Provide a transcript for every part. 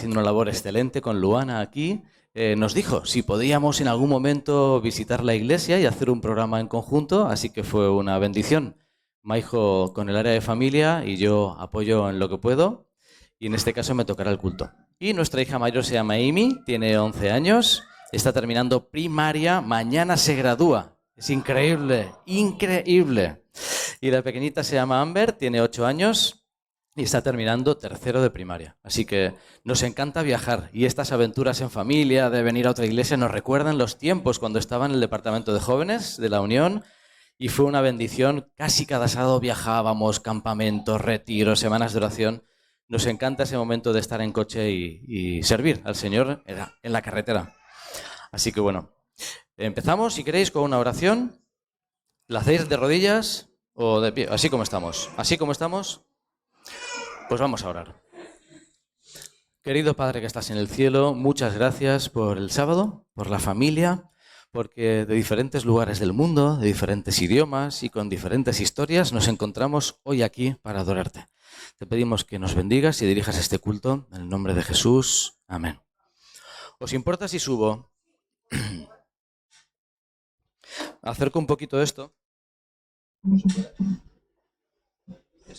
haciendo una labor excelente con Luana aquí, nos dijo si podíamos en algún momento visitar la iglesia y hacer un programa en conjunto, así que fue una bendición. Maijo con el área de familia y yo apoyo en lo que puedo, y en este caso me tocará el culto. Y nuestra hija mayor se llama Amy, tiene 11 años, está terminando primaria, mañana se gradúa. Es increíble, increíble. Y la pequeñita se llama Amber, tiene 8 años y está terminando tercero de primaria. Así que nos encanta viajar y estas aventuras en familia, de venir a otra iglesia, nos recuerdan los tiempos cuando estaba en el departamento de jóvenes de la Unión y fue una bendición. Casi cada sábado viajábamos, campamentos, retiros, semanas de oración. Nos encanta ese momento de estar en coche y servir al Señor en la carretera. Así que bueno, empezamos, si queréis, con una oración. ¿La hacéis de rodillas o de pie? Así como estamos. ¿Así como estamos? Pues vamos a orar. Querido Padre que estás en el cielo, muchas gracias por el sábado, por la familia, porque de diferentes lugares del mundo, de diferentes idiomas y con diferentes historias nos encontramos hoy aquí para adorarte. Te pedimos que nos bendigas y dirijas este culto en el nombre de Jesús. Amén. ¿Os importa si subo? Acerco un poquito esto.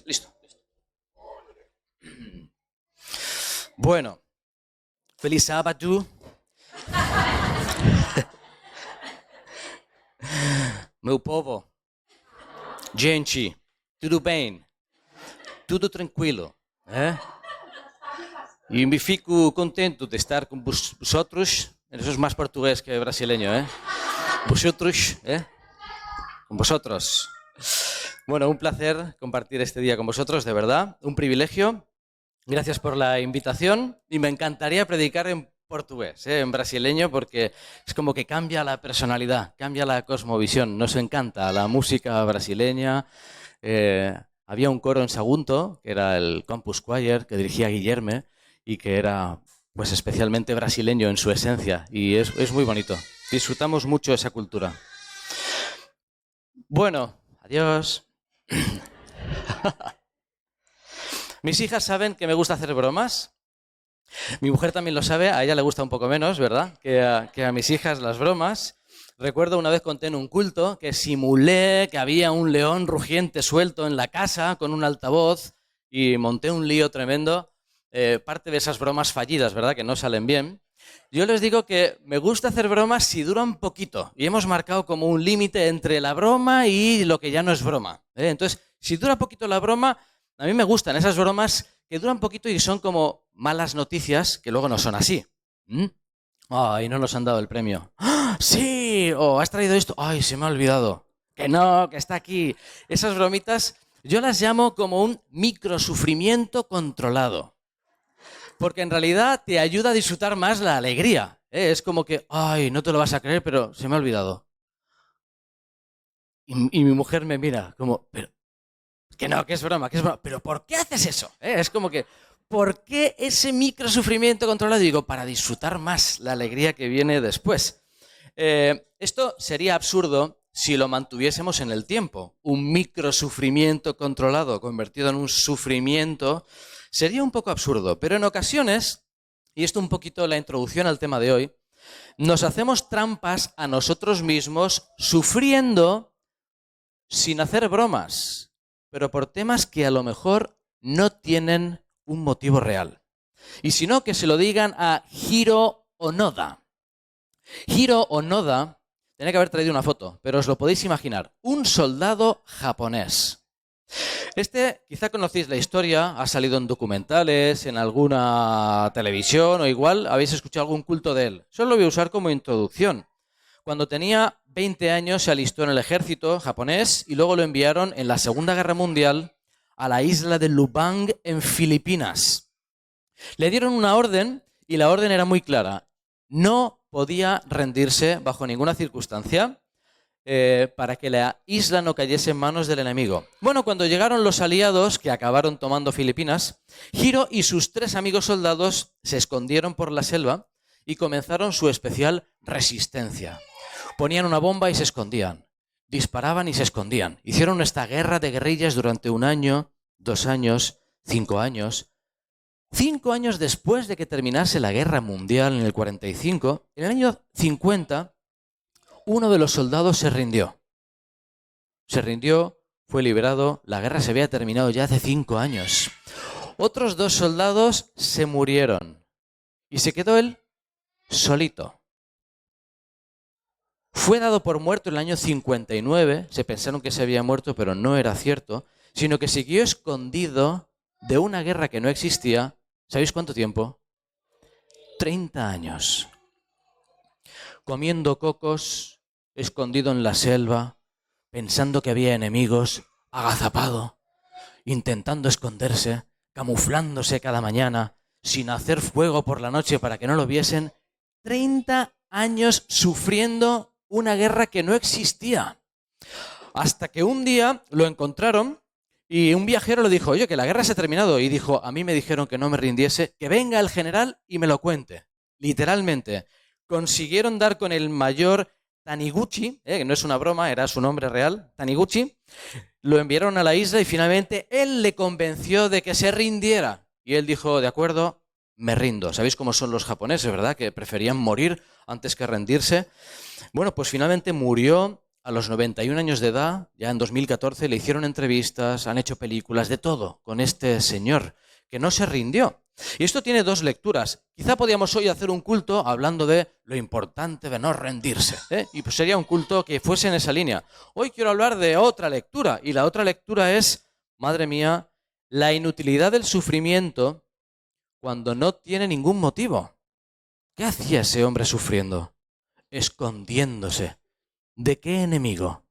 Listo. Bueno, feliz sábado. Meu povo, gente, tudo bem? Tudo tranquilo, E me fico contento de estar con vosotros. Eso es más portugués que brasileño, Vosotros, con vosotros. Bueno, un placer compartir este día con vosotros, de verdad, un privilegio. Gracias por la invitación y me encantaría predicar en portugués, en brasileño, porque es como que cambia la personalidad, cambia la cosmovisión. Nos encanta la música brasileña. Había un coro en Sagunto, que era el Campus Choir, que dirigía Guillerme y que era pues especialmente brasileño en su esencia y es muy bonito. Disfrutamos mucho esa cultura. Bueno, adiós. Mis hijas saben que me gusta hacer bromas. Mi mujer también lo sabe, a ella le gusta un poco menos, ¿verdad? Que a mis hijas las bromas. Recuerdo una vez conté en un culto que simulé que había un león rugiente suelto en la casa con un altavoz y monté un lío tremendo. Parte de esas bromas fallidas, ¿verdad? Que no salen bien. Yo les digo que me gusta hacer bromas si duran poquito y hemos marcado como un límite entre la broma y lo que ya no es broma. Entonces, si dura poquito la broma, a mí me gustan esas bromas que duran poquito y son como malas noticias que luego no son así. Ay, no nos han dado el premio. ¡Ah, sí! ¿O has traído esto? Ay, se me ha olvidado. Que no, que está aquí. Esas bromitas yo las llamo como un microsufrimiento controlado. Porque en realidad te ayuda a disfrutar más la alegría. Es como que, ay, no te lo vas a creer, pero se me ha olvidado. Y mi mujer me mira como, pero que no, que es broma, que es broma. ¿Pero por qué haces eso? Es como que, ¿por qué ese microsufrimiento controlado? Y digo, para disfrutar más la alegría que viene después. Esto sería absurdo si lo mantuviésemos en el tiempo. Un microsufrimiento controlado convertido en un sufrimiento sería un poco absurdo, pero en ocasiones, y esto un poquito la introducción al tema de hoy, nos hacemos trampas a nosotros mismos sufriendo sin hacer bromas, pero por temas que a lo mejor no tienen un motivo real. Y si no, que se lo digan a Hiro Onoda. Hiro Onoda, tenía que haber traído una foto, pero os lo podéis imaginar, un soldado japonés. Quizá conocéis la historia, ha salido en documentales, en alguna televisión o igual habéis escuchado algún culto de él. Solo lo voy a usar como introducción. Cuando tenía 20 años se alistó en el ejército japonés y luego lo enviaron en la Segunda Guerra Mundial a la isla de Lubang en Filipinas. Le dieron una orden y la orden era muy clara. No podía rendirse bajo ninguna circunstancia. Para que la isla no cayese en manos del enemigo. Bueno, cuando llegaron los aliados que acabaron tomando Filipinas, Hiro y sus 3 amigos soldados se escondieron por la selva y comenzaron su especial resistencia. Ponían una bomba y se escondían, disparaban y se escondían. Hicieron esta guerra de guerrillas durante 1 año, 2 años, 5 años. 5 años después de que terminase la Guerra Mundial en el 45, en el año 50, uno de los soldados se rindió. Se rindió, fue liberado, la guerra se había terminado ya hace 5 años. Otros 2 soldados se murieron y se quedó él solito. Fue dado por muerto en el año 59, se pensaron que se había muerto, pero no era cierto, sino que siguió escondido de una guerra que no existía. ¿Sabéis cuánto tiempo? 30 años. Comiendo cocos, escondido en la selva, pensando que había enemigos, agazapado, intentando esconderse, camuflándose cada mañana, sin hacer fuego por la noche para que no lo viesen. 30 años sufriendo una guerra que no existía. Hasta que un día lo encontraron y un viajero le dijo, oye, que la guerra se ha terminado. Y dijo, a mí me dijeron que no me rindiese, que venga el general y me lo cuente. Literalmente. Consiguieron dar con el mayor Taniguchi, que no es una broma, era su nombre real, Taniguchi. Lo enviaron a la isla y finalmente él le convenció de que se rindiera. Y él dijo, de acuerdo, me rindo. ¿Sabéis cómo son los japoneses, verdad? Que preferían morir antes que rendirse. Bueno, pues finalmente murió a los 91 años de edad, ya en 2014, le hicieron entrevistas, han hecho películas, de todo, con este señor, que no se rindió. Y esto tiene 2 lecturas. Quizá podíamos hoy hacer un culto hablando de lo importante de no rendirse, y pues sería un culto que fuese en esa línea. Hoy quiero hablar de otra lectura, y la otra lectura es, madre mía, la inutilidad del sufrimiento cuando no tiene ningún motivo. ¿Qué hacía ese hombre sufriendo? Escondiéndose. ¿De qué enemigo?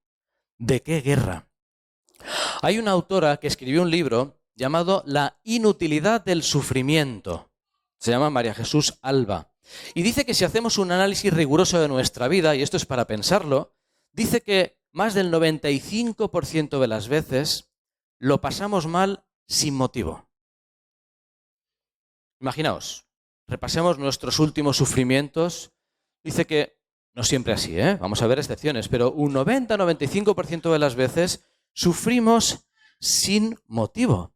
¿De qué guerra? Hay una autora que escribió un libro llamado La inutilidad del sufrimiento. Se llama María Jesús Alba. Y dice que si hacemos un análisis riguroso de nuestra vida, y esto es para pensarlo, dice que más del 95% de las veces lo pasamos mal sin motivo. Imaginaos, repasemos nuestros últimos sufrimientos. Dice que no siempre así, vamos a ver excepciones, pero un 90-95% de las veces sufrimos sin motivo.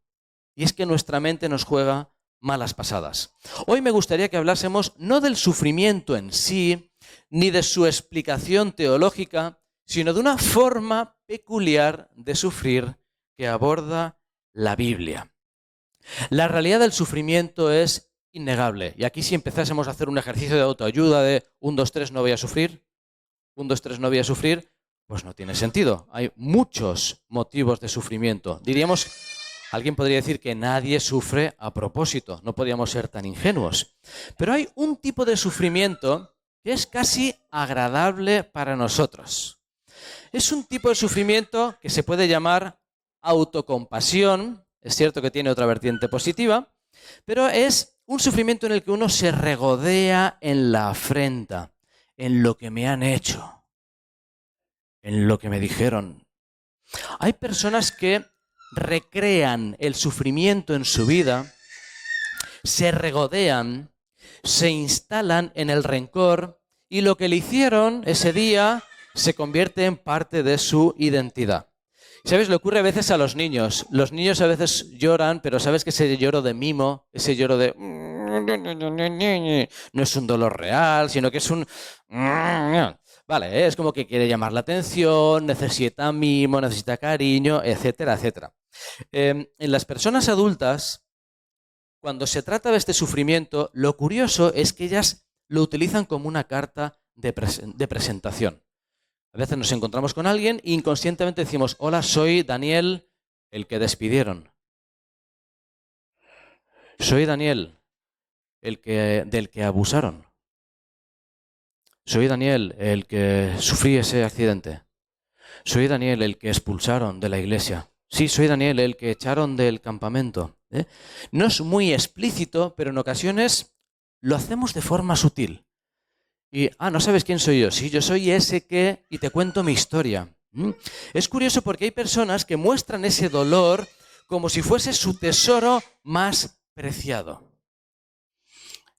Y es que nuestra mente nos juega malas pasadas. Hoy me gustaría que hablásemos no del sufrimiento en sí, ni de su explicación teológica, sino de una forma peculiar de sufrir que aborda la Biblia. La realidad del sufrimiento es innegable. Y aquí si empezásemos a hacer un ejercicio de autoayuda de 1, 2, 3 no voy a sufrir, 1, 2, 3 no voy a sufrir, pues no tiene sentido. Hay muchos motivos de sufrimiento. Diríamos, alguien podría decir que nadie sufre a propósito, no podríamos ser tan ingenuos. Pero hay un tipo de sufrimiento que es casi agradable para nosotros. Es un tipo de sufrimiento que se puede llamar autocompasión. Es cierto que tiene otra vertiente positiva, pero es un sufrimiento en el que uno se regodea en la afrenta, en lo que me han hecho, en lo que me dijeron. Hay personas que recrean el sufrimiento en su vida, se regodean, se instalan en el rencor y lo que le hicieron ese día se convierte en parte de su identidad. ¿Sabes? Le ocurre a veces a los niños. Los niños a veces lloran, pero sabes que ese lloro de mimo, ese lloro de... no es un dolor real, sino que es un... Vale, es como que quiere llamar la atención, necesita mimo, necesita cariño, etcétera, etcétera. En las personas adultas, cuando se trata de este sufrimiento, lo curioso es que ellas lo utilizan como una carta de presentación. A veces nos encontramos con alguien e inconscientemente decimos, hola, soy Daniel, el que despidieron. Soy Daniel, del que abusaron. Soy Daniel, el que sufrí ese accidente. Soy Daniel, el que expulsaron de la iglesia. Sí, soy Daniel, el que echaron del campamento. No es muy explícito, pero en ocasiones lo hacemos de forma sutil. Y, ¿no sabes quién soy yo? Sí, yo soy ese que... Y te cuento mi historia. Es curioso porque hay personas que muestran ese dolor como si fuese su tesoro más preciado.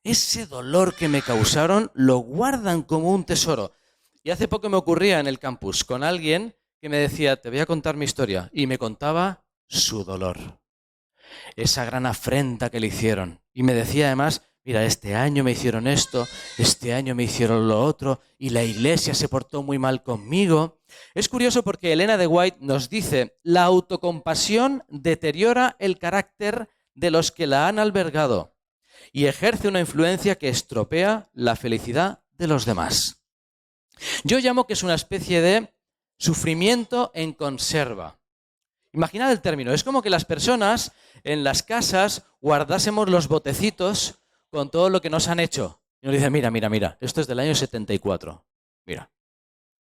Ese dolor que me causaron lo guardan como un tesoro. Y hace poco me ocurría en el campus con alguien que me decía, te voy a contar mi historia. Y me contaba su dolor. esa gran afrenta que le hicieron. Y me decía además, mira, este año me hicieron esto, este año me hicieron lo otro, y la iglesia se portó muy mal conmigo. Es curioso porque Elena de White nos dice, la autocompasión deteriora el carácter de los que la han albergado y ejerce una influencia que estropea la felicidad de los demás. Yo llamo que es una especie de sufrimiento en conserva. Imaginad el término, es como que las personas en las casas guardásemos los botecitos con todo lo que nos han hecho. Y nos dicen, mira, esto es del año 74, mira,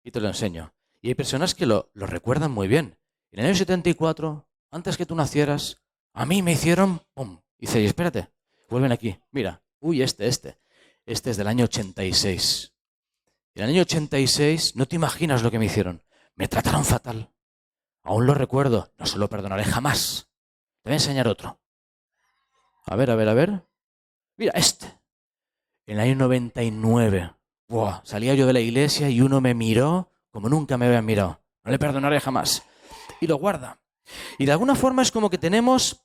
y te lo enseño. Y hay personas que lo recuerdan muy bien. En el año 74, antes que tú nacieras, a mí me hicieron, ¡pum! Y dice, espérate, vuelven aquí, mira, uy, este es del año 86. En el año 86, no te imaginas lo que me hicieron. Me trataron fatal. Aún lo recuerdo. No se lo perdonaré jamás. Te voy a enseñar otro. A ver. Mira, este. En el año 99. ¡Buah! Salía yo de la iglesia y uno me miró como nunca me habían mirado. No le perdonaré jamás. Y lo guarda. Y de alguna forma es como que tenemos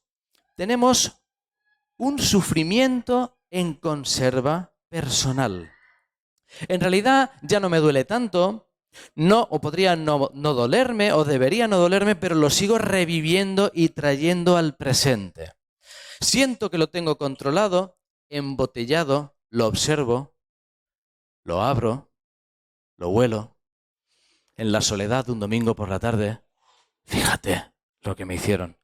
un sufrimiento en conserva personal. En realidad ya no me duele tanto, o podría no dolerme, o debería no dolerme, pero lo sigo reviviendo y trayendo al presente. Siento que lo tengo controlado, embotellado, lo observo, lo abro, lo huelo. En la soledad de un domingo por la tarde, fíjate lo que me hicieron.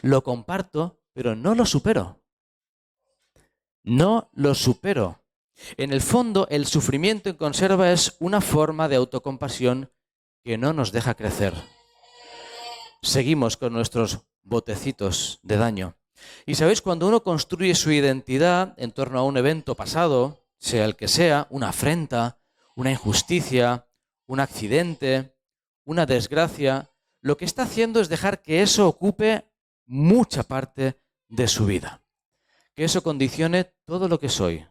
Lo comparto, pero no lo supero. No lo supero. En el fondo, el sufrimiento en conserva es una forma de autocompasión que no nos deja crecer. Seguimos con nuestros botecitos de daño. Y sabéis, cuando uno construye su identidad en torno a un evento pasado, sea el que sea, una afrenta, una injusticia, un accidente, una desgracia, lo que está haciendo es dejar que eso ocupe mucha parte de su vida. Que eso condicione todo lo que soy.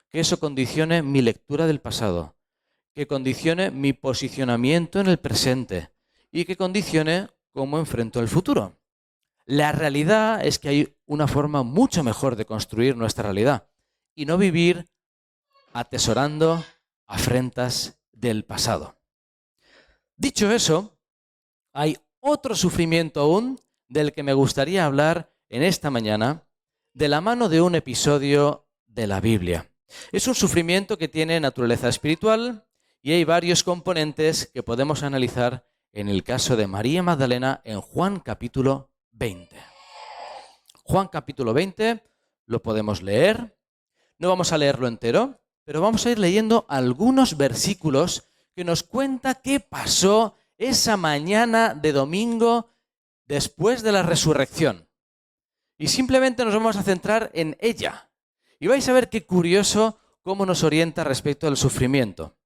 Que eso condicione mi lectura del pasado, que condicione mi posicionamiento en el presente y que condicione cómo enfrento el futuro. La realidad es que hay una forma mucho mejor de construir nuestra realidad y no vivir atesorando afrentas del pasado. Dicho eso, hay otro sufrimiento aún del que me gustaría hablar en esta mañana de la mano de un episodio de la Biblia. Es un sufrimiento que tiene naturaleza espiritual y hay varios componentes que podemos analizar en el caso de María Magdalena en Juan capítulo 20. Juan capítulo 20 lo podemos leer. No vamos a leerlo entero, pero vamos a ir leyendo algunos versículos que nos cuenta qué pasó esa mañana de domingo después de la resurrección. Y simplemente nos vamos a centrar en ella. Y vais a ver qué curioso cómo nos orienta respecto al sufrimiento.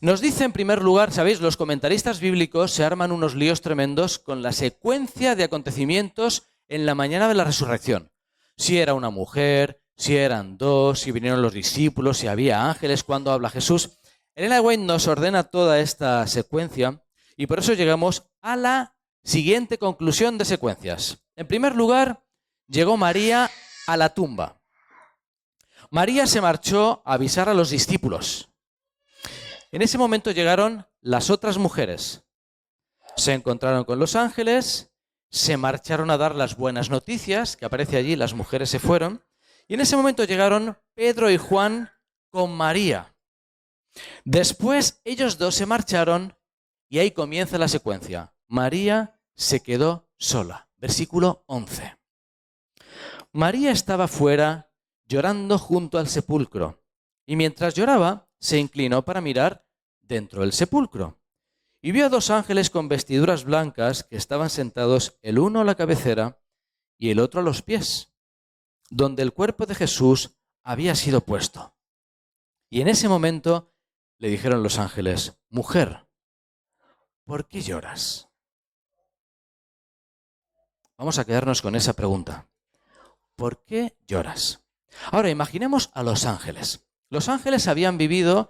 Nos dice en primer lugar, ¿sabéis? Los comentaristas bíblicos se arman unos líos tremendos con la secuencia de acontecimientos en la mañana de la resurrección. Si era una mujer, si eran dos, si vinieron los discípulos, si había ángeles, cuando habla Jesús. Elena de White nos ordena toda esta secuencia y por eso llegamos a la siguiente conclusión de secuencias. En primer lugar, llegó María a la tumba. María se marchó a avisar a los discípulos. En ese momento llegaron las otras mujeres. Se encontraron con los ángeles, se marcharon a dar las buenas noticias, que aparece allí, las mujeres se fueron, y en ese momento llegaron Pedro y Juan con María. Después ellos dos se marcharon y ahí comienza la secuencia. María se quedó sola. Versículo 11. María estaba fuera llorando junto al sepulcro, y mientras lloraba, se inclinó para mirar dentro del sepulcro, y vio a dos ángeles con vestiduras blancas que estaban sentados el uno a la cabecera y el otro a los pies, donde el cuerpo de Jesús había sido puesto. Y en ese momento le dijeron los ángeles: «Mujer, ¿por qué lloras?». Vamos a quedarnos con esa pregunta. ¿Por qué lloras? Ahora, imaginemos a los ángeles. Los ángeles habían vivido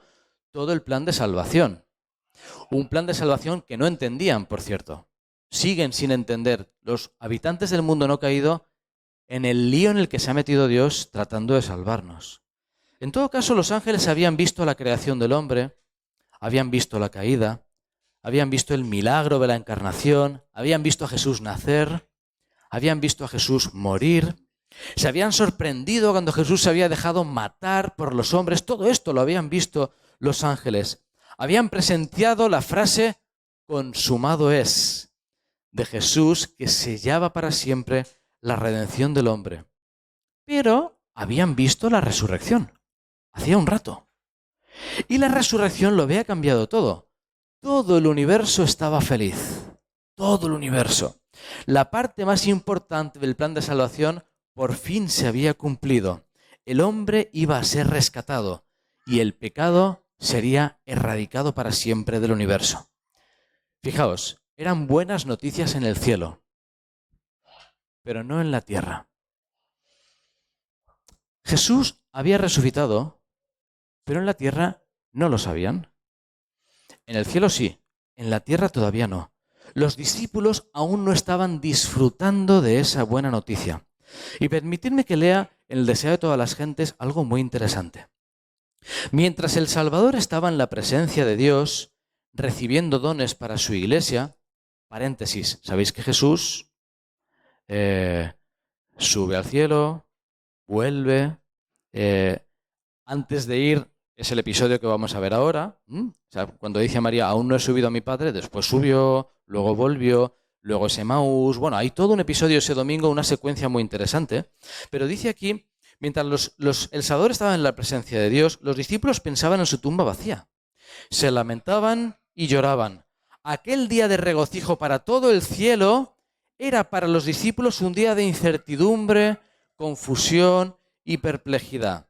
todo el plan de salvación. Un plan de salvación que no entendían, por cierto. Siguen sin entender. Los habitantes del mundo no caído en el lío en el que se ha metido Dios tratando de salvarnos. En todo caso, los ángeles habían visto la creación del hombre, habían visto la caída, habían visto el milagro de la encarnación, habían visto a Jesús nacer, habían visto a Jesús morir, se habían sorprendido cuando Jesús se había dejado matar por los hombres. Todo esto lo habían visto los ángeles. Habían presenciado la frase «consumado es» de Jesús, que sellaba para siempre la redención del hombre. Pero habían visto la resurrección, hacía un rato. Y la resurrección lo había cambiado todo. Todo el universo estaba feliz. Todo el universo. La parte más importante del plan de salvación por fin se había cumplido. El hombre iba a ser rescatado y el pecado sería erradicado para siempre del universo. Fijaos, eran buenas noticias en el cielo, pero no en la tierra. Jesús había resucitado, pero en la tierra no lo sabían. En el cielo sí, en la tierra todavía no. Los discípulos aún no estaban disfrutando de esa buena noticia. Y permitidme que lea en el deseo de todas las gentes algo muy interesante. Mientras el Salvador estaba en la presencia de Dios, recibiendo dones para su iglesia, paréntesis, sabéis que Jesús sube al cielo, vuelve, antes de ir, es el episodio que vamos a ver ahora, o sea, cuando dice a María, aún no he subido a mi Padre, después subió, luego volvió, luego es Emaús. Bueno, hay todo un episodio ese domingo, una secuencia muy interesante, pero dice aquí, mientras el Salvador estaba en la presencia de Dios, los discípulos pensaban en su tumba vacía, se lamentaban y lloraban. Aquel día de regocijo para todo el cielo era para los discípulos un día de incertidumbre, confusión y perplejidad.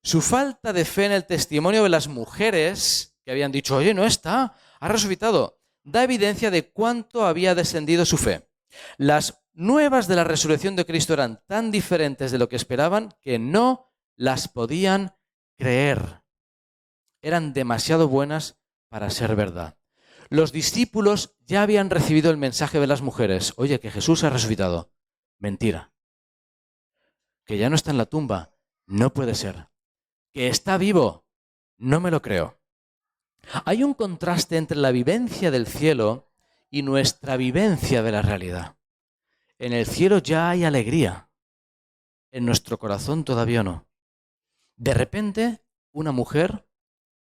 Su falta de fe en el testimonio de las mujeres que habían dicho, oye, no está, ha resucitado, da evidencia de cuánto había descendido su fe. Las nuevas de la resurrección de Cristo eran tan diferentes de lo que esperaban que no las podían creer. Eran demasiado buenas para ser verdad. Los discípulos ya habían recibido el mensaje de las mujeres, oye, que Jesús ha resucitado. Mentira. Que ya no está en la tumba. No puede ser. Que está vivo, no me lo creo. Hay un contraste entre la vivencia del cielo y nuestra vivencia de la realidad. En el cielo ya hay alegría, en nuestro corazón todavía no. De repente, una mujer,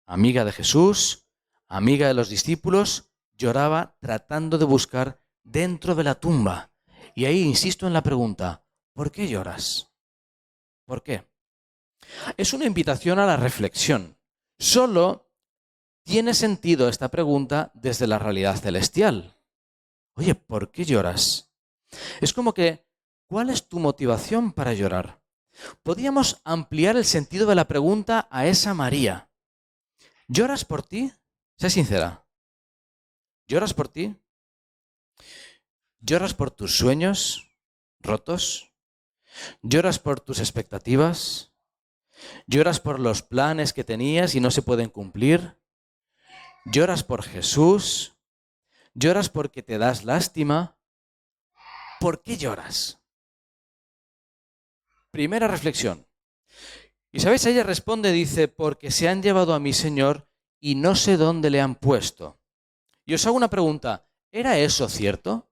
amiga de Jesús, amiga de los discípulos, lloraba tratando de buscar dentro de la tumba. Y ahí insisto en la pregunta, ¿por qué lloras? ¿Por qué? Es una invitación a la reflexión. Solo tiene sentido esta pregunta desde la realidad celestial. Oye, ¿por qué lloras? Es como que, ¿cuál es tu motivación para llorar? Podríamos ampliar el sentido de la pregunta a esa María. ¿Lloras por ti? Sé sincera. ¿Lloras por ti? ¿Lloras por tus sueños rotos? ¿Lloras por tus expectativas? ¿Lloras por los planes que tenías y no se pueden cumplir? ¿Lloras por Jesús? ¿Lloras porque te das lástima? ¿Por qué lloras? Primera reflexión. Y sabéis, ella responde, dice, porque se han llevado a mi Señor y no sé dónde le han puesto. Y os hago una pregunta, ¿era eso cierto?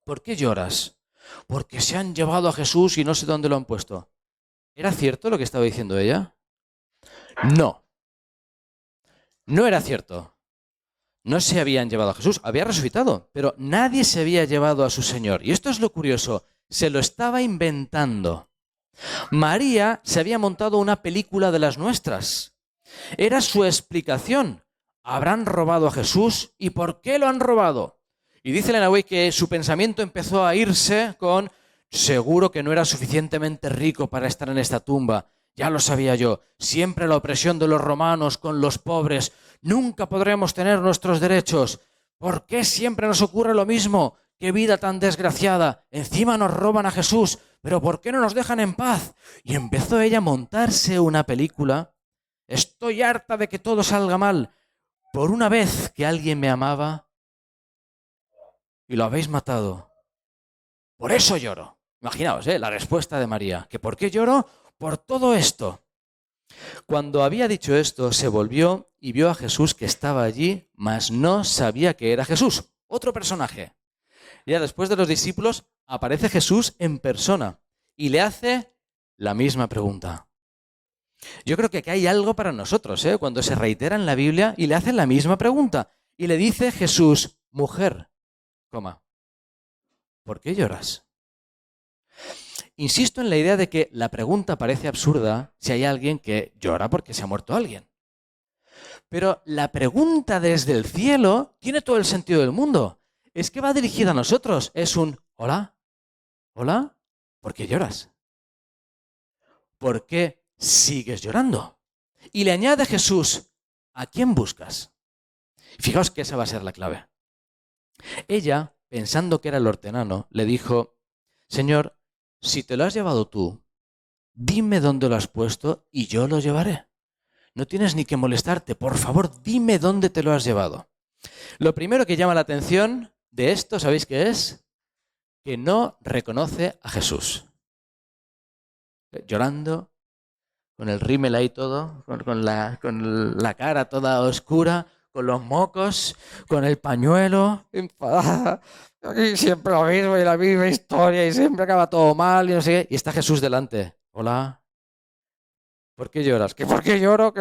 ¿Por qué lloras? Porque se han llevado a Jesús y no sé dónde lo han puesto. ¿Era cierto lo que estaba diciendo ella? No. No era cierto. No se habían llevado a Jesús, había resucitado, pero nadie se había llevado a su Señor. Y esto es lo curioso, se lo estaba inventando. María se había montado una película de las nuestras. Era su explicación. ¿Habrán robado a Jesús? ¿Y por qué lo han robado? Y dice Elena White que su pensamiento empezó a irse con seguro que no era suficientemente rico para estar en esta tumba. Ya lo sabía yo. Siempre la opresión de los romanos con los pobres. Nunca podremos tener nuestros derechos. ¿Por qué siempre nos ocurre lo mismo? ¡Qué vida tan desgraciada! Encima nos roban a Jesús. ¿Pero por qué no nos dejan en paz? Y empezó ella a montarse una película. Estoy harta de que todo salga mal. Por una vez que alguien me amaba y lo habéis matado. Por eso lloro. Imaginaos, la respuesta de María. ¿Que por qué lloro? Por todo esto. Cuando había dicho esto, se volvió y vio a Jesús que estaba allí, mas no sabía que era Jesús. Otro personaje. Ya después de los discípulos, aparece Jesús en persona y le hace la misma pregunta. Yo creo que aquí hay algo para nosotros, cuando se reitera en la Biblia y le hacen la misma pregunta. Y le dice Jesús, mujer, ¿por qué lloras? Insisto en la idea de que la pregunta parece absurda si hay alguien que llora porque se ha muerto alguien. Pero la pregunta desde el cielo tiene todo el sentido del mundo. Es que va dirigida a nosotros. Es un, hola, ¿por qué lloras? ¿Por qué sigues llorando? Y le añade Jesús, ¿a quién buscas? Fijaos que esa va a ser la clave. Ella, pensando que era el hortelano, le dijo, Señor, si te lo has llevado tú, dime dónde lo has puesto y yo lo llevaré. No tienes ni que molestarte, por favor, dime dónde te lo has llevado. Lo primero que llama la atención de esto, ¿sabéis qué es? Que no reconoce a Jesús. Llorando, con el rímel ahí todo, con la cara toda oscura, con los mocos, con el pañuelo, enfadada. Aquí siempre lo mismo y la misma historia y siempre acaba todo mal y no sé qué. Y está Jesús delante. Hola, ¿por qué lloras? ¿Que por qué lloro?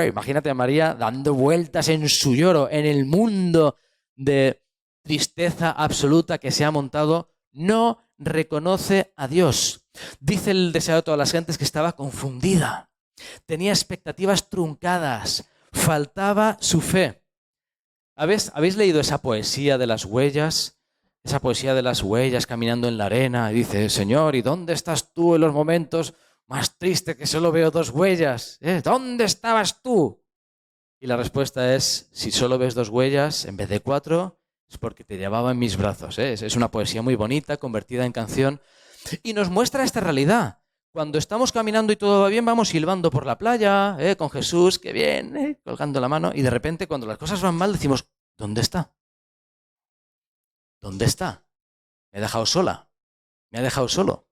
Imagínate a María dando vueltas en su lloro, en el mundo de tristeza absoluta que se ha montado. No reconoce a Dios. Dice el deseado de todas las gentes que estaba confundida. Tenía expectativas truncadas. Faltaba su fe. ¿Habéis leído esa poesía de las huellas? Esa poesía de las huellas caminando en la arena. Y dice, Señor, ¿y dónde estás tú en los momentos más tristes que solo veo dos huellas? ¿Dónde estabas tú? Y la respuesta es, si solo ves dos huellas en vez de 4, es porque te llevaba en mis brazos. Es una poesía muy bonita, convertida en canción. Y nos muestra esta realidad. Cuando estamos caminando y todo va bien, vamos silbando por la playa, con Jesús, qué bien, colgando la mano. Y de repente, cuando las cosas van mal, decimos, ¿dónde está? ¿Dónde está? Me ha dejado sola. Me ha dejado solo.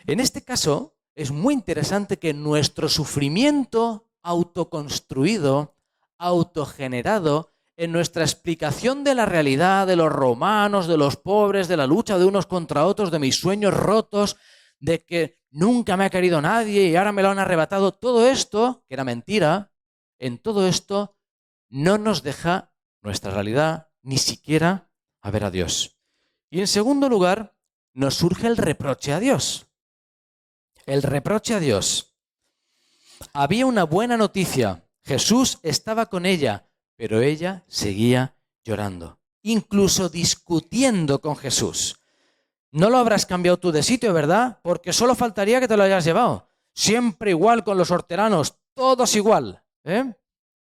En este caso, es muy interesante que nuestro sufrimiento autoconstruido, autogenerado, en nuestra explicación de la realidad, de los romanos, de los pobres, de la lucha de unos contra otros, de mis sueños rotos, de que nunca me ha querido nadie y ahora me lo han arrebatado, todo esto, que era mentira, en todo esto no nos deja nuestra realidad ni siquiera a ver a Dios. Y en segundo lugar, nos surge el reproche a Dios. El reproche a Dios. Había una buena noticia. Jesús estaba con ella, pero ella seguía llorando, incluso discutiendo con Jesús. No lo habrás cambiado tú de sitio, ¿verdad? Porque solo faltaría que te lo hayas llevado. Siempre igual con los hortelanos, todos igual.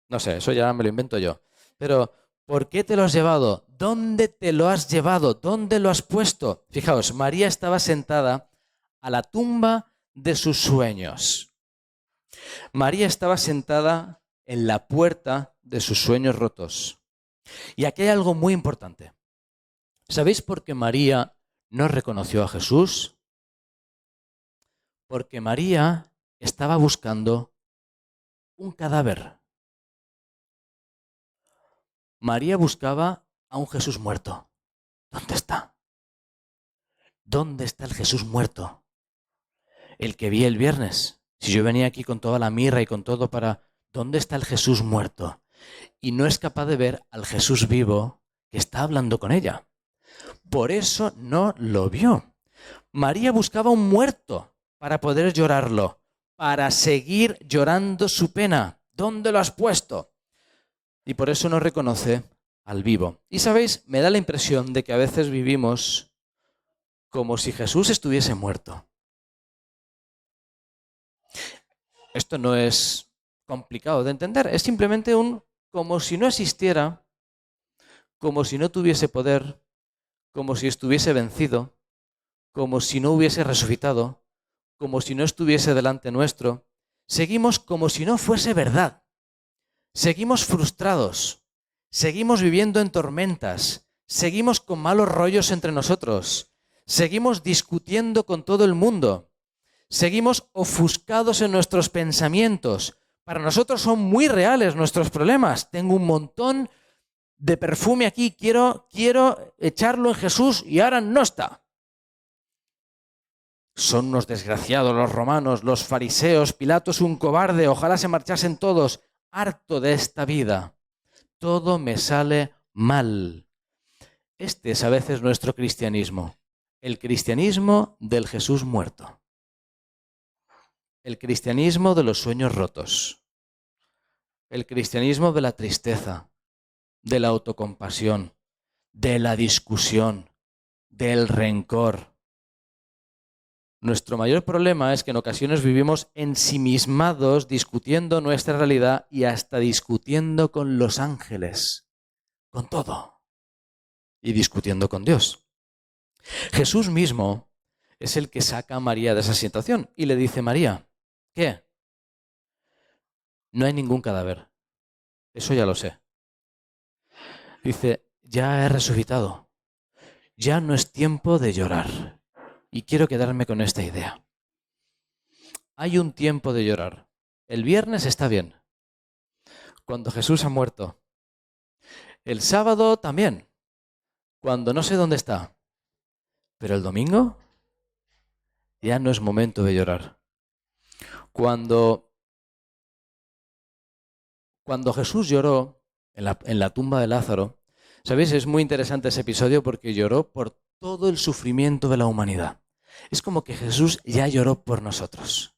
No sé, eso ya me lo invento yo. Pero, ¿por qué te lo has llevado? ¿Dónde te lo has llevado? ¿Dónde lo has puesto? Fijaos, María estaba sentada a la tumba de sus sueños. María estaba sentada en la puerta de sus sueños rotos. Y aquí hay algo muy importante. ¿Sabéis por qué María no reconoció a Jesús? Porque María estaba buscando un cadáver. María buscaba a un Jesús muerto. ¿Dónde está? ¿Dónde está el Jesús muerto? El que vi el viernes. Si yo venía aquí con toda la mirra y con todo para... ¿Dónde está el Jesús muerto? Y no es capaz de ver al Jesús vivo que está hablando con ella. Por eso no lo vio. María buscaba un muerto para poder llorarlo, para seguir llorando su pena. ¿Dónde lo has puesto? Y por eso no reconoce al vivo. Y sabéis, me da la impresión de que a veces vivimos como si Jesús estuviese muerto. Esto no es complicado de entender, es simplemente como si no existiera, como si no tuviese poder, como si estuviese vencido, como si no hubiese resucitado, como si no estuviese delante nuestro. Seguimos como si no fuese verdad. Seguimos frustrados, seguimos viviendo en tormentas, seguimos con malos rollos entre nosotros, Seguimos discutiendo con todo el mundo. Seguimos ofuscados en nuestros pensamientos. Para nosotros son muy reales nuestros problemas. Tengo un montón de perfume aquí, quiero echarlo en Jesús y ahora no está. Son unos desgraciados los romanos, los fariseos, Pilato es un cobarde, ojalá se marchasen todos. Harto de esta vida. Todo me sale mal. Este es a veces nuestro cristianismo. El cristianismo del Jesús muerto. El cristianismo de los sueños rotos. El cristianismo de la tristeza, de la autocompasión, de la discusión, del rencor. Nuestro mayor problema es que en ocasiones vivimos ensimismados, discutiendo nuestra realidad y hasta discutiendo con los ángeles, con todo, y discutiendo con Dios. Jesús mismo es el que saca a María de esa situación y le dice: María, ¿qué? No hay ningún cadáver. Eso ya lo sé. Dice: ya he resucitado. Ya no es tiempo de llorar. Y quiero quedarme con esta idea. Hay un tiempo de llorar. El viernes está bien, cuando Jesús ha muerto. El sábado también, cuando no sé dónde está. Pero el domingo ya no es momento de llorar. Cuando Jesús lloró en la tumba de Lázaro, ¿sabéis? Es muy interesante ese episodio porque lloró por todo el sufrimiento de la humanidad. Es como que Jesús ya lloró por nosotros.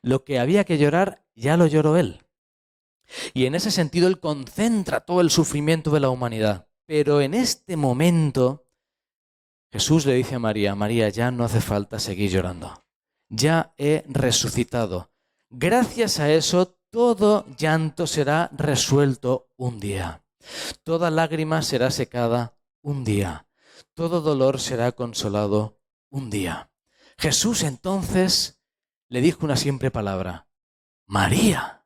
Lo que había que llorar, ya lo lloró Él. Y en ese sentido Él concentra todo el sufrimiento de la humanidad. Pero en este momento, Jesús le dice a María: María, ya no hace falta seguir llorando. Ya he resucitado. Gracias a eso, todo llanto será resuelto un día. Toda lágrima será secada un día. Todo dolor será consolado un día. Jesús entonces le dijo una simple palabra: María.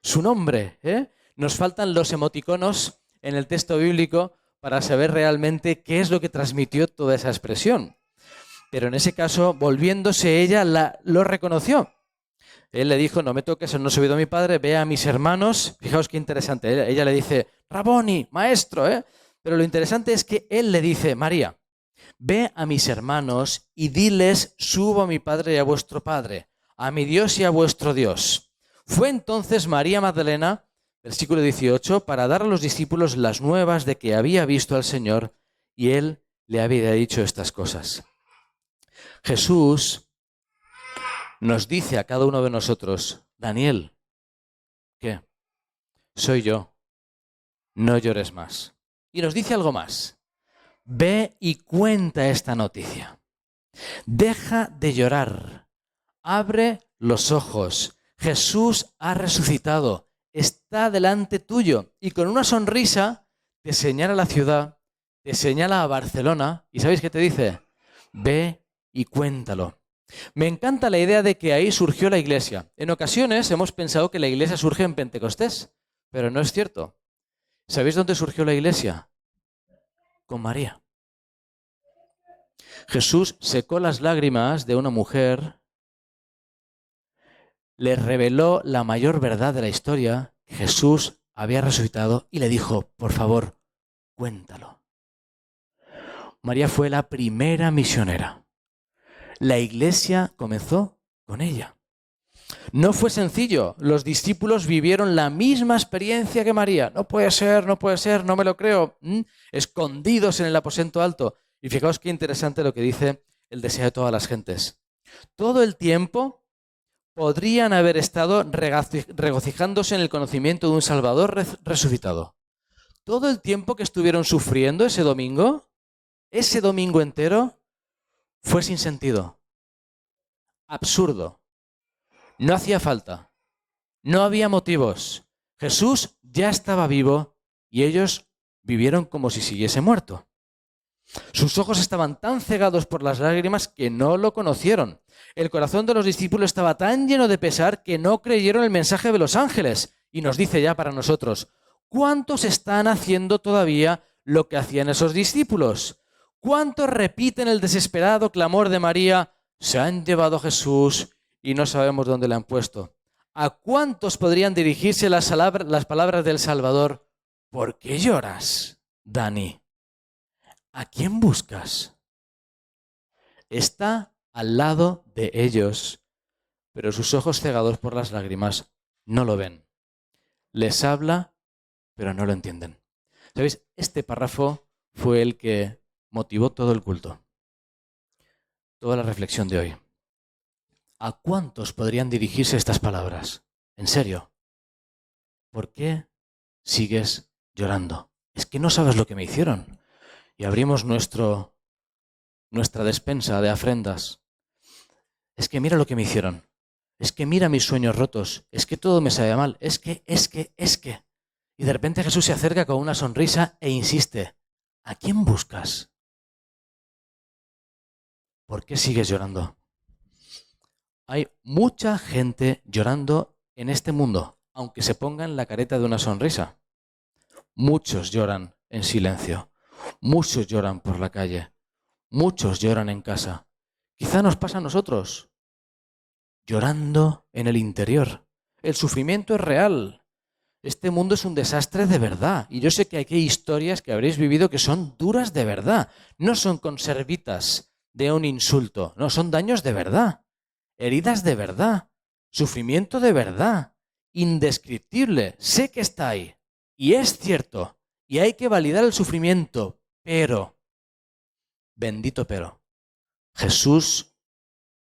Su nombre, ¿eh? Nos faltan los emoticonos en el texto bíblico para saber realmente qué es lo que transmitió toda esa expresión. Pero en ese caso, volviéndose ella, lo reconoció. Él le dijo: no me toques, no he subido a mi padre, ve a mis hermanos. Fijaos qué interesante. Ella le dice: Raboni, maestro, ¿eh? Pero lo interesante es que él le dice: María, ve a mis hermanos y diles: subo a mi padre y a vuestro padre, a mi Dios y a vuestro Dios. Fue entonces María Magdalena, versículo 18, para dar a los discípulos las nuevas de que había visto al Señor y él le había dicho estas cosas. Jesús nos dice a cada uno de nosotros: Daniel, ¿qué? Soy yo, no llores más. Y nos dice algo más: ve y cuenta esta noticia. Deja de llorar, abre los ojos. Jesús ha resucitado, está delante tuyo y con una sonrisa te señala la ciudad, te señala a Barcelona y ¿sabéis qué te dice? Ve y cuéntalo. Me encanta la idea de que ahí surgió la iglesia. En ocasiones hemos pensado que la iglesia surge en Pentecostés, pero no es cierto. ¿Sabéis dónde surgió la iglesia? Con María. Jesús secó las lágrimas de una mujer, le reveló la mayor verdad de la historia: Jesús había resucitado, y le dijo: por favor, cuéntalo. María fue la primera misionera. La iglesia comenzó con ella. No fue sencillo. Los discípulos vivieron la misma experiencia que María. No puede ser, no me lo creo. Escondidos en el aposento alto. Y fijaos qué interesante lo que dice el deseo de todas las gentes. Todo el tiempo podrían haber estado regocijándose en el conocimiento de un Salvador resucitado. Todo el tiempo que estuvieron sufriendo ese domingo entero, fue sin sentido, absurdo. No hacía falta, no había motivos. Jesús ya estaba vivo y ellos vivieron como si siguiese muerto. Sus ojos estaban tan cegados por las lágrimas que no lo conocieron. El corazón de los discípulos estaba tan lleno de pesar que no creyeron el mensaje de los ángeles. Y nos dice ya para nosotros: ¿cuántos están haciendo todavía lo que hacían esos discípulos? ¿Cuántos repiten el desesperado clamor de María? Se han llevado a Jesús y no sabemos dónde le han puesto. ¿A cuántos podrían dirigirse las palabras del Salvador? ¿Por qué lloras, Dani? ¿A quién buscas? Está al lado de ellos, pero sus ojos cegados por las lágrimas no lo ven. Les habla, pero no lo entienden. ¿Sabéis? Este párrafo fue el que motivó todo el culto, toda la reflexión de hoy. ¿A cuántos podrían dirigirse estas palabras? En serio, ¿por qué sigues llorando? Es que no sabes lo que me hicieron. Y abrimos nuestra despensa de ofrendas. Es que mira lo que me hicieron. Es que mira mis sueños rotos. Es que todo me sabe mal. Es que. Y de repente Jesús se acerca con una sonrisa e insiste. ¿A quién buscas? ¿Por qué sigues llorando? Hay mucha gente llorando en este mundo, aunque se pongan la careta de una sonrisa. Muchos lloran en silencio. Muchos lloran por la calle. Muchos lloran en casa. Quizá nos pasa a nosotros. Llorando en el interior. El sufrimiento es real. Este mundo es un desastre de verdad. Y yo sé que aquí hay historias que habréis vivido que son duras de verdad. No son conservitas de un insulto. No, son daños de verdad. Heridas de verdad. Sufrimiento de verdad. Indescriptible. Sé que está ahí. Y es cierto. Y hay que validar el sufrimiento. Pero, bendito pero, Jesús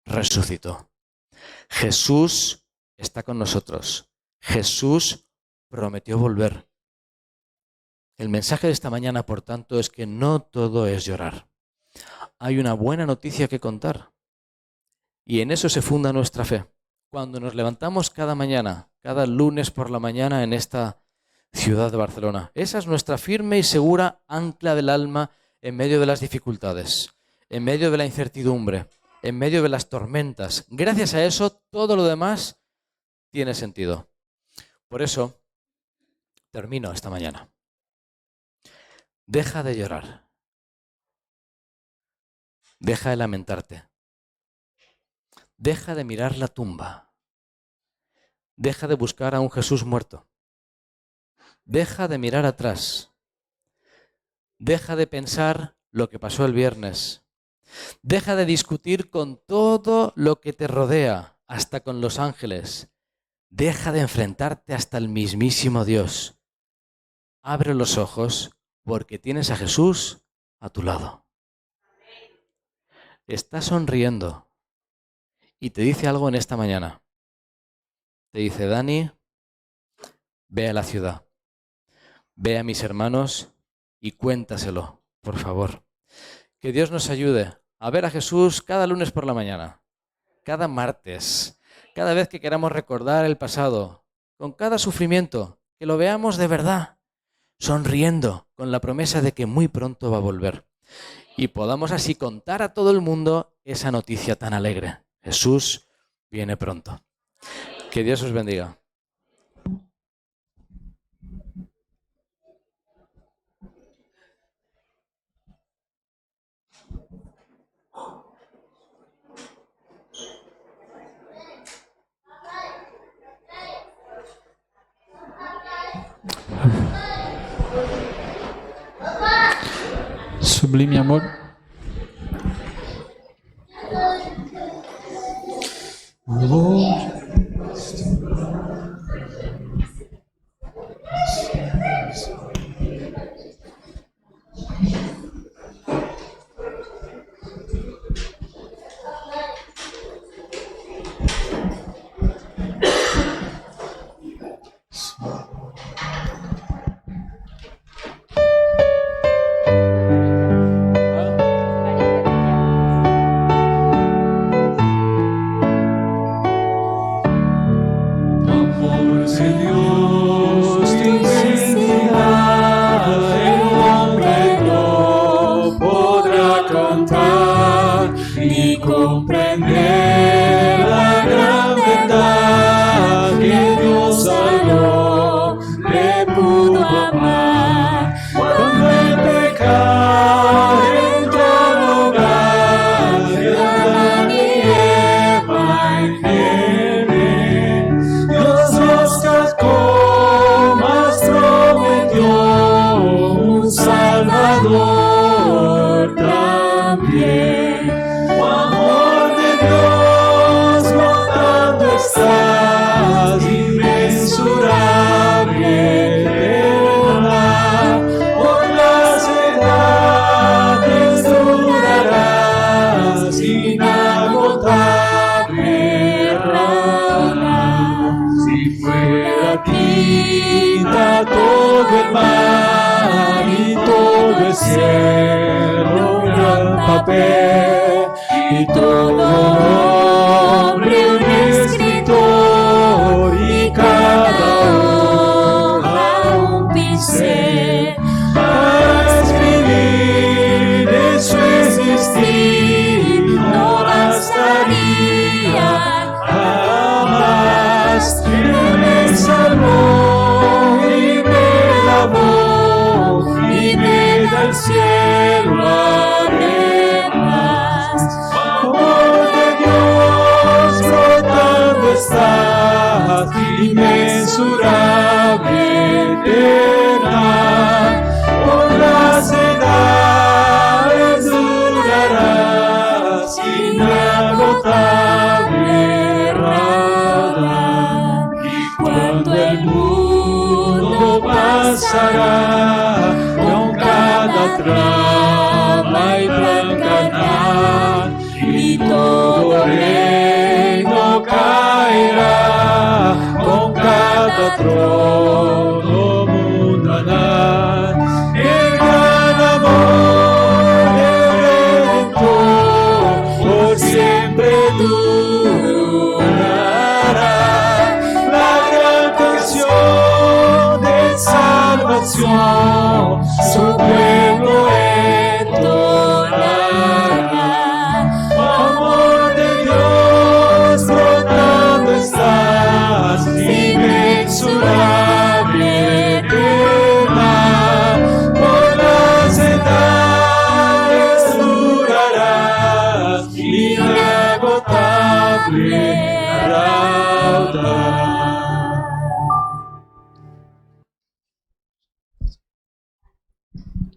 resucitó. Jesús está con nosotros. Jesús prometió volver. El mensaje de esta mañana, por tanto, es que no todo es llorar. Hay una buena noticia que contar. Y en eso se funda nuestra fe. Cuando nos levantamos cada mañana, cada lunes por la mañana en esta ciudad de Barcelona. Esa es nuestra firme y segura ancla del alma en medio de las dificultades, en medio de la incertidumbre, en medio de las tormentas. Gracias a eso, todo lo demás tiene sentido. Por eso, termino esta mañana. Deja de llorar. Deja de lamentarte. Deja de mirar la tumba. Deja de buscar a un Jesús muerto. Deja de mirar atrás. Deja de pensar lo que pasó el viernes. Deja de discutir con todo lo que te rodea, hasta con los ángeles. Deja de enfrentarte hasta el mismísimo Dios. Abre los ojos porque tienes a Jesús a tu lado. Está sonriendo y te dice algo en esta mañana. Te dice, Dani, ve a la ciudad, ve a mis hermanos y cuéntaselo, por favor. Que Dios nos ayude a ver a Jesús cada lunes por la mañana, cada martes, cada vez que queramos recordar el pasado, con cada sufrimiento, que lo veamos de verdad, sonriendo, con la promesa de que muy pronto va a volver. Y podamos así contar a todo el mundo esa noticia tan alegre. Jesús viene pronto. Que Dios os bendiga. Sublime amor. Cuando el pecado entró Si fuera tinta todo el mar y todo el cielo un gran papel y todo hombre un escritor y cada hoja un pincel para escribir de su existir no bastaría jamás. Él me salvó y me lavó y me da el cielo además. Amor de Dios brotando estás, inmensurable, eterna, por las edades durarás, inagotable radar. Y cuando el mundo pasará con cada trama y plan canal, y todo reino caerá con cada trono mundanal. El gran amor del Redentor por siempre durará. La gran canción de salvación su pueblo entonará. Amor de Dios brotando estás, inmensurable, eterna, por las edades durarás, inagotable raudal.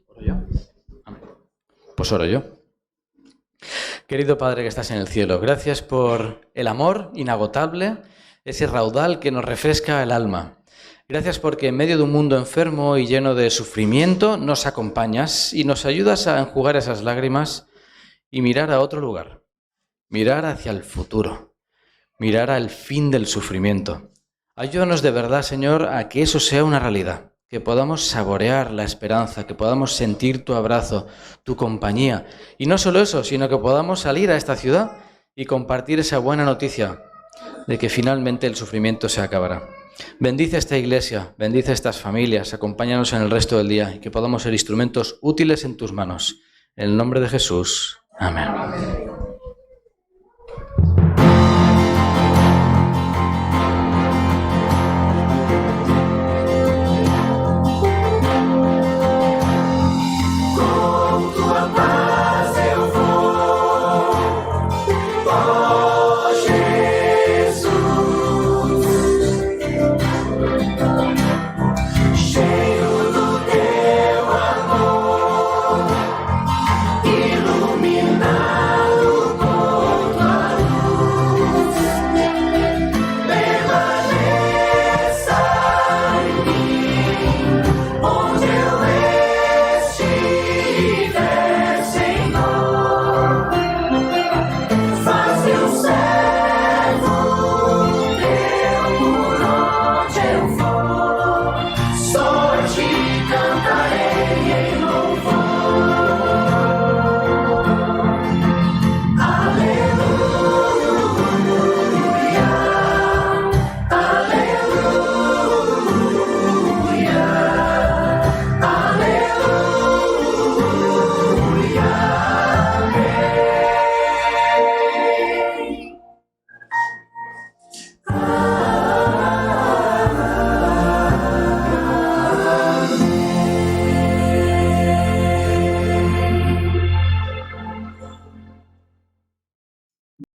¿Oro yo? Amén. Pues oro yo. Querido Padre que estás en el cielo, gracias por el amor inagotable, ese raudal que nos refresca el alma. Gracias porque en medio de un mundo enfermo y lleno de sufrimiento nos acompañas y nos ayudas a enjugar esas lágrimas y mirar a otro lugar, mirar hacia el futuro, mirar al fin del sufrimiento. Ayúdanos de verdad, Señor, a que eso sea una realidad, que podamos saborear la esperanza, que podamos sentir tu abrazo, tu compañía. Y no solo eso, sino que podamos salir a esta ciudad y compartir esa buena noticia de que finalmente el sufrimiento se acabará. Bendice esta iglesia, bendice estas familias, acompáñanos en el resto del día y que podamos ser instrumentos útiles en tus manos. En el nombre de Jesús. Amén.